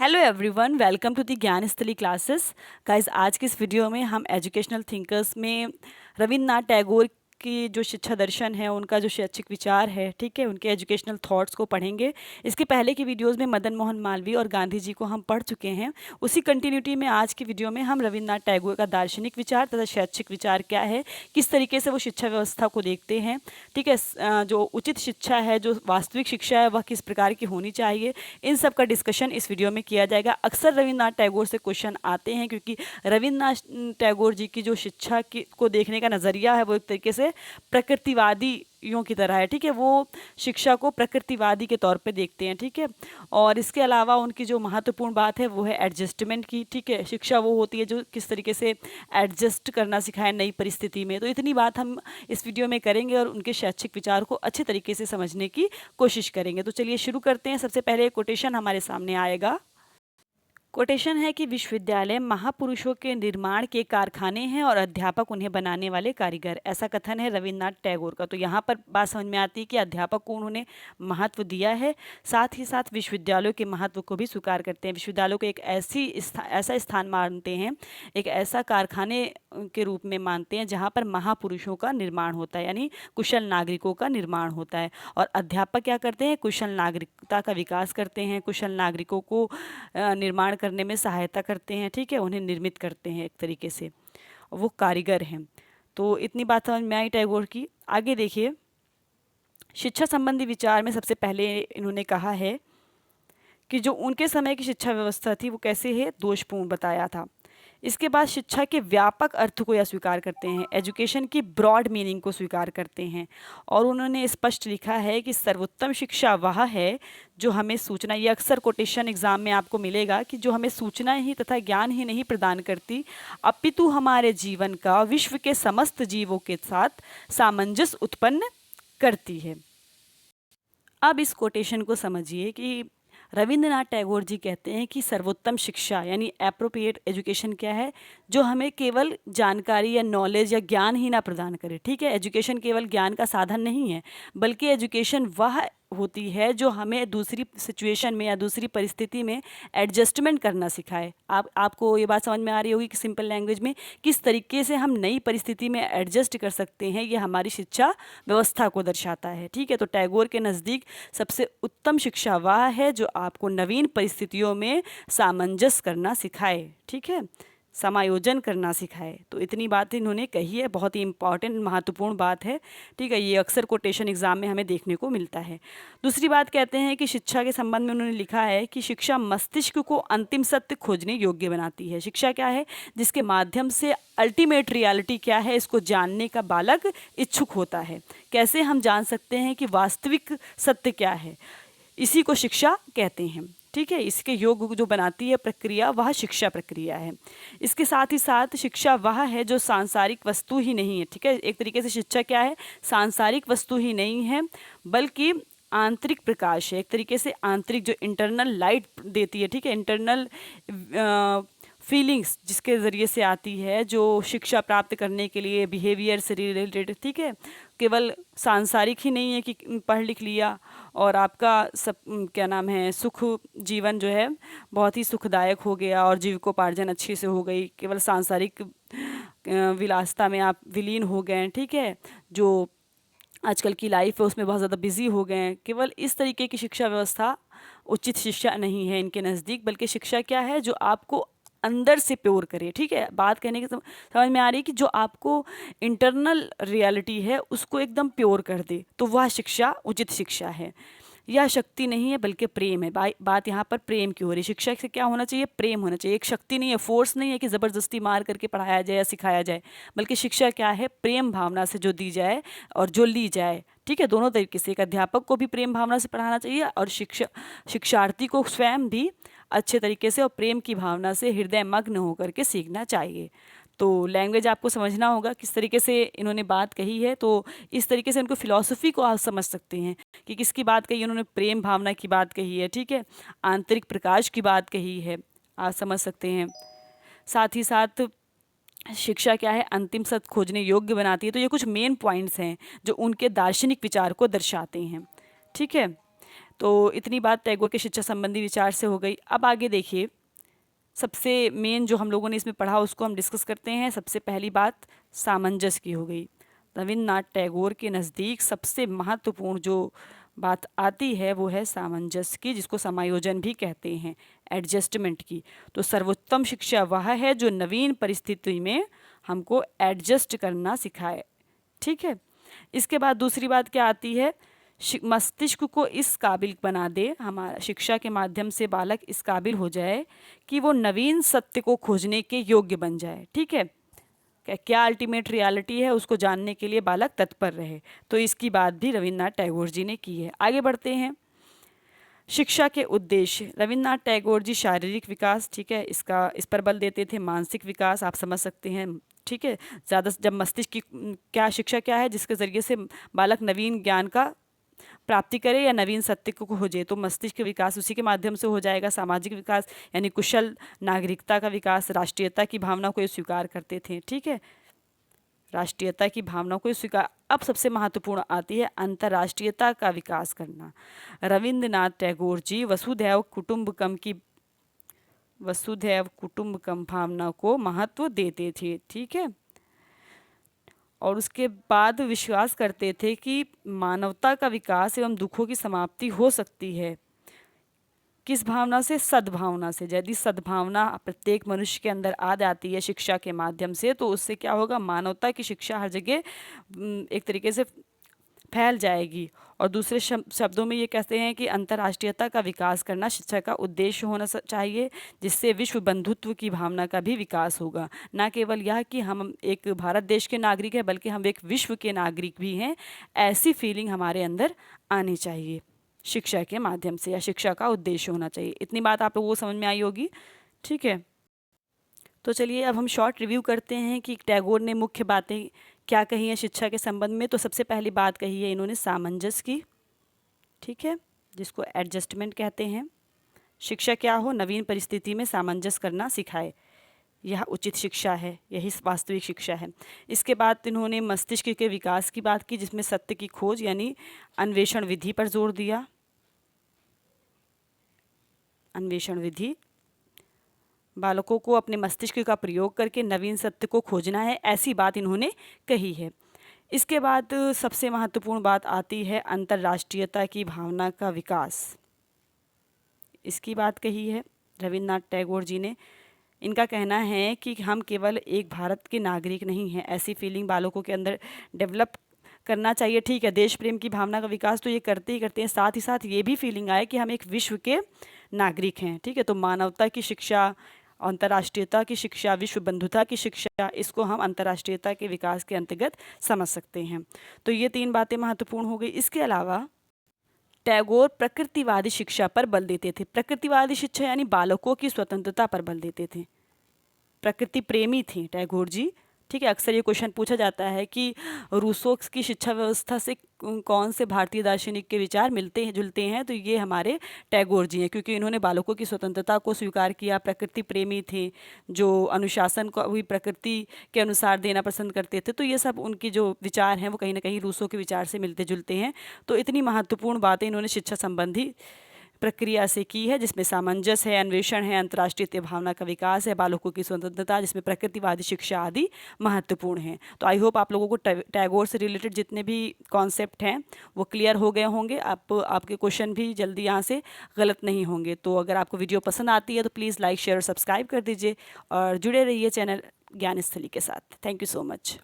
Hello everyone, welcome to the Gyan Sthali classes. Guys, आज के इस वीडियो में हम एजुकेशनल थिंकर्स में रविन्द्रनाथ टैगोर की जो शिक्षा दर्शन है, उनका जो शैक्षिक विचार है, ठीक है, उनके एजुकेशनल थॉट्स को पढ़ेंगे। इसके पहले की वीडियोस में मदन मोहन मालवीय और गांधी जी को हम पढ़ चुके हैं। उसी कंटिन्यूटी में आज की वीडियो में हम रविन्द्रनाथ टैगोर का दार्शनिक विचार तथा शैक्षिक विचार क्या है, किस तरीके से वो शिक्षा व्यवस्था को देखते हैं, ठीक है, जो उचित शिक्षा है, जो वास्तविक शिक्षा है, वह किस प्रकार की होनी चाहिए, इन सब का डिस्कशन इस वीडियो में किया जाएगा। अक्सर रविन्द्रनाथ टैगोर से क्वेश्चन आते हैं, क्योंकि रविन्द्रनाथ टैगोर जी की जो शिक्षा की को देखने का नज़रिया है, वो एक तरीके से प्रकृतिवादियों की तरह है, ठीक है। वो शिक्षा को प्रकृतिवादी के तौर पे देखते हैं, ठीक है। और इसके अलावा उनकी जो महत्वपूर्ण बात है वो है एडजस्टमेंट की, ठीक है। शिक्षा वो होती है जो किस तरीके से एडजस्ट करना सिखाए नई परिस्थिति में। तो इतनी बात हम इस वीडियो में करेंगे और उनके शैक्षिक विचार को अच्छे तरीके से समझने की कोशिश करेंगे। तो चलिए शुरू करते हैं। सबसे पहले कोटेशन हमारे सामने आएगा। कोटेशन है कि विश्वविद्यालय महापुरुषों के निर्माण के कारखाने हैं और अध्यापक उन्हें बनाने वाले कारीगर। ऐसा कथन है रविन्द्रनाथ टैगोर का। तो यहाँ पर बात समझ में आती है कि अध्यापक को उन्होंने महत्व दिया है, साथ ही साथ विश्वविद्यालयों के महत्व को भी स्वीकार करते हैं। विश्वविद्यालयों को एक ऐसा स्थान मानते हैं, एक ऐसा कारखाने के रूप में मानते हैं जहाँ पर महापुरुषों का निर्माण होता है, यानी कुशल नागरिकों का निर्माण होता है। और अध्यापक क्या करते हैं? कुशल नागरिकता का विकास करते हैं, कुशल नागरिकों को निर्माण करने में सहायता करते हैं, ठीक है, उन्हें निर्मित करते हैं एक तरीके से। वो कारीगर हैं। तो इतनी बात समझ में आई टैगोर की। आगे देखिए, शिक्षा संबंधी विचार में सबसे पहले इन्होंने कहा है कि जो उनके समय की शिक्षा व्यवस्था थी वो कैसे है, दोषपूर्ण बताया था। इसके बाद शिक्षा के व्यापक अर्थ को यह स्वीकार करते हैं, एजुकेशन की ब्रॉड मीनिंग को स्वीकार करते हैं। और उन्होंने स्पष्ट लिखा है कि सर्वोत्तम शिक्षा वह है जो हमें सूचना, ये अक्सर कोटेशन एग्जाम में आपको मिलेगा, कि जो हमें सूचना ही तथा ज्ञान ही नहीं प्रदान करती, अपितु हमारे जीवन का विश्व के समस्त जीवों के साथ सामंजस्य उत्पन्न करती है। अब इस कोटेशन को समझिए कि रविन्द्रनाथ टैगोर जी कहते हैं कि सर्वोत्तम शिक्षा यानी एप्रोप्रिएट एजुकेशन क्या है, जो हमें केवल जानकारी या नॉलेज या ज्ञान ही ना प्रदान करे, ठीक है। एजुकेशन केवल ज्ञान का साधन नहीं है, बल्कि एजुकेशन वह होती है जो हमें दूसरी सिचुएशन में या दूसरी परिस्थिति में एडजस्टमेंट करना सिखाए। आपको ये बात समझ में आ रही होगी कि सिंपल लैंग्वेज में किस तरीके से हम नई परिस्थिति में एडजस्ट कर सकते हैं, ये हमारी शिक्षा व्यवस्था को दर्शाता है, ठीक है। तो टैगोर के नज़दीक सबसे उत्तम शिक्षा वह है जो आपको नवीन परिस्थितियों में सामंजस्य करना सिखाए, ठीक है, समायोजन करना सिखाए। तो इतनी बात इन्होंने कही है, बहुत ही इंपॉर्टेंट महत्वपूर्ण बात है, ठीक है। ये अक्सर कोटेशन एग्जाम में हमें देखने को मिलता है। दूसरी बात कहते हैं कि शिक्षा के संबंध में उन्होंने लिखा है कि शिक्षा मस्तिष्क को अंतिम सत्य खोजने योग्य बनाती है। शिक्षा क्या है? जिसके माध्यम से अल्टीमेट रियलिटी क्या है, इसको जानने का बालक इच्छुक होता है। कैसे हम जान सकते हैं कि वास्तविक सत्य क्या है? इसी को शिक्षा कहते हैं, ठीक है। इसके योग जो बनाती है प्रक्रिया, वह शिक्षा प्रक्रिया है। इसके साथ ही साथ शिक्षा वह है जो सांसारिक वस्तु ही नहीं है, ठीक है। एक तरीके से शिक्षा क्या है? सांसारिक वस्तु ही नहीं है, बल्कि आंतरिक प्रकाश है, एक तरीके से आंतरिक जो इंटरनल लाइट देती है, ठीक है, इंटरनल फीलिंग्स जिसके ज़रिए से आती है, जो शिक्षा प्राप्त करने के लिए बिहेवियर से रिलेटेड, ठीक है। केवल सांसारिक ही नहीं है कि पढ़ लिख लिया और आपका सब क्या नाम है, सुख जीवन जो है बहुत ही सुखदायक हो गया और जीविकोपार्जन अच्छे से हो गई, केवल सांसारिक विलासता में आप विलीन हो गए, ठीक है। जो आजकल की लाइफ है उसमें बहुत ज़्यादा बिजी हो गए हैं। केवल इस तरीके की शिक्षा व्यवस्था उचित शिक्षा नहीं है इनके नज़दीक, बल्कि शिक्षा क्या है? जो आपको अंदर से प्योर करे, ठीक है। बात कहने की समझ में आ रही है कि जो आपको इंटरनल रियलिटी है उसको एकदम प्योर कर दे, तो वह शिक्षा उचित शिक्षा है। यह शक्ति नहीं है बल्कि प्रेम है। बात यहाँ पर प्रेम की हो रही। शिक्षा से क्या होना चाहिए? प्रेम होना चाहिए। एक शक्ति नहीं है, फोर्स नहीं है कि ज़बरदस्ती मार करके पढ़ाया जाए या सिखाया जाए, बल्कि शिक्षा क्या है? प्रेम भावना से जो दी जाए और जो ली जाए, ठीक है। दोनों तरीके से, एक अध्यापक को भी प्रेम भावना से पढ़ाना चाहिए और शिक्षार्थी को स्वयं भी अच्छे तरीके से और प्रेम की भावना से हृदय मग्न होकर के सीखना चाहिए। तो लैंग्वेज आपको समझना होगा किस तरीके से इन्होंने बात कही है। तो इस तरीके से इनको फिलॉसफी को आप समझ सकते हैं कि किसकी बात कही है। उन्होंने प्रेम भावना की बात कही है, ठीक है, आंतरिक प्रकाश की बात कही है, आप समझ सकते हैं। साथ ही साथ शिक्षा क्या है? अंतिम सत्य खोजने योग्य बनाती है। तो ये कुछ मेन पॉइंट्स हैं जो उनके दार्शनिक विचार को दर्शाते हैं, ठीक है। तो इतनी बात टैगोर के शिक्षा संबंधी विचार से हो गई। अब आगे देखिए, सबसे मेन जो हम लोगों ने इसमें पढ़ा उसको हम डिस्कस करते हैं। सबसे पहली बात सामंजस्य की हो गई। रविन्द्रनाथ टैगोर के नज़दीक सबसे महत्वपूर्ण जो बात आती है वो है सामंजस्य की, जिसको समायोजन भी कहते हैं, एडजस्टमेंट की। तो सर्वोत्तम शिक्षा वह है जो नवीन परिस्थिति में हमको एडजस्ट करना सिखाए। ठीक है। इसके बाद दूसरी बात क्या आती है, मस्तिष्क को इस काबिल बना दे, हमारा शिक्षा के माध्यम से बालक इस काबिल हो जाए कि वो नवीन सत्य को खोजने के योग्य बन जाए। ठीक है, क्या अल्टीमेट रियलिटी है उसको जानने के लिए बालक तत्पर रहे। तो इसकी बात भी रविन्द्रनाथ टैगोर जी ने की है। आगे बढ़ते हैं, शिक्षा के उद्देश्य। रविन्द्रनाथ टैगोर जी शारीरिक विकास, ठीक है, इस पर बल देते थे। मानसिक विकास आप समझ सकते हैं, ठीक है, ज़्यादा जब मस्तिष्क की क्या शिक्षा क्या है, जिसके ज़रिए से बालक नवीन ज्ञान का प्राप्ति करे या नवीन सत्य को खोजे, तो मस्तिष्क का विकास उसी के माध्यम से हो जाएगा। सामाजिक विकास यानी कुशल नागरिकता का विकास, राष्ट्रीयता की भावना को ये स्वीकार करते थे। ठीक है, राष्ट्रीयता की भावना को स्वीकार। अब सबसे महत्वपूर्ण आती है अंतर्राष्ट्रीयता का विकास करना। रविन्द्रनाथ टैगोर जी वसुधैव कुटुम्बकम भावना को महत्व देते थे। ठीक है, और उसके बाद विश्वास करते थे कि मानवता का विकास एवं दुखों की समाप्ति हो सकती है। किस भावना से? सद्भावना से। यदि सद्भावना प्रत्येक मनुष्य के अंदर आ जाती है शिक्षा के माध्यम से, तो उससे क्या होगा, मानवता की शिक्षा हर जगह एक तरीके से फैल जाएगी। और दूसरे शब्दों में ये कहते हैं कि अंतर्राष्ट्रीयता का विकास करना शिक्षा का उद्देश्य होना चाहिए, जिससे विश्व बंधुत्व की भावना का भी विकास होगा। ना केवल यह कि हम एक भारत देश के नागरिक हैं, बल्कि हम एक विश्व के नागरिक भी हैं, ऐसी फीलिंग हमारे अंदर आनी चाहिए शिक्षा के माध्यम से, या शिक्षा का उद्देश्य होना चाहिए। इतनी बात आप लोगों को समझ में आई होगी। ठीक है, तो चलिए अब हम शॉर्ट रिव्यू करते हैं कि टैगोर ने मुख्य बातें क्या कही हैं शिक्षा के संबंध में। तो सबसे पहली बात कही है इन्होंने सामंजस्य की, ठीक है, जिसको एडजस्टमेंट कहते हैं। शिक्षा क्या हो, नवीन परिस्थिति में सामंजस्य करना सिखाए, यह उचित शिक्षा है, यही वास्तविक शिक्षा है। इसके बाद इन्होंने मस्तिष्क के विकास की बात की, जिसमें सत्य की खोज यानी अन्वेषण विधि पर जोर दिया। अन्वेषण विधि, बालकों को अपने मस्तिष्क का प्रयोग करके नवीन सत्य को खोजना है, ऐसी बात इन्होंने कही है। इसके बाद सबसे महत्वपूर्ण बात आती है अंतर्राष्ट्रीयता की भावना का विकास। इसकी बात कही है रविन्द्रनाथ टैगोर जी ने। इनका कहना है कि हम केवल एक भारत के नागरिक नहीं हैं, ऐसी फीलिंग बालकों के अंदर डेवलप करना चाहिए। ठीक है, देश प्रेम की भावना का विकास तो ये करते ही करते हैं, साथ ही साथ ये भी फीलिंग आए कि हम एक विश्व के नागरिक हैं। ठीक है, तो मानवता की शिक्षा, अंतर्राष्ट्रीयता की शिक्षा, विश्व बंधुता की शिक्षा, इसको हम अंतर्राष्ट्रीयता के विकास के अंतर्गत समझ सकते हैं। तो ये तीन बातें महत्वपूर्ण हो गई। इसके अलावा टैगोर प्रकृतिवादी शिक्षा पर बल देते थे। प्रकृतिवादी शिक्षा यानी बालकों की स्वतंत्रता पर बल देते थे। प्रकृति प्रेमी थे टैगोर जी। ठीक है, अक्सर ये क्वेश्चन पूछा जाता है कि रूसो की शिक्षा व्यवस्था से कौन से भारतीय दार्शनिक के विचार मिलते हैं जुलते हैं, तो ये हमारे टैगोर जी हैं, क्योंकि इन्होंने बालकों की स्वतंत्रता को स्वीकार किया। प्रकृति प्रेमी थे, जो अनुशासन को भी प्रकृति के अनुसार देना पसंद करते थे। तो ये सब उनकी जो विचार हैं वो कहीं ना कहीं रूसो के विचार से मिलते जुलते हैं। तो इतनी महत्वपूर्ण बातें इन्होंने शिक्षा संबंधी प्रक्रिया से की है, जिसमें सामंजस्य है, अन्वेषण है, अंतर्राष्ट्रीय भावना का विकास है, बालकों की स्वतंत्रता, जिसमें प्रकृतिवादी शिक्षा आदि महत्वपूर्ण हैं। तो आई होप आप लोगों को टैगोर से रिलेटेड जितने भी कॉन्सेप्ट हैं वो क्लियर हो गए होंगे। आपके क्वेश्चन भी जल्दी यहाँ से गलत नहीं होंगे। तो अगर आपको वीडियो पसंद आती है तो प्लीज़ लाइक, शेयर और सब्सक्राइब कर दीजिए, और जुड़े रहिए चैनल ज्ञानस्थली के साथ। Thank you so much.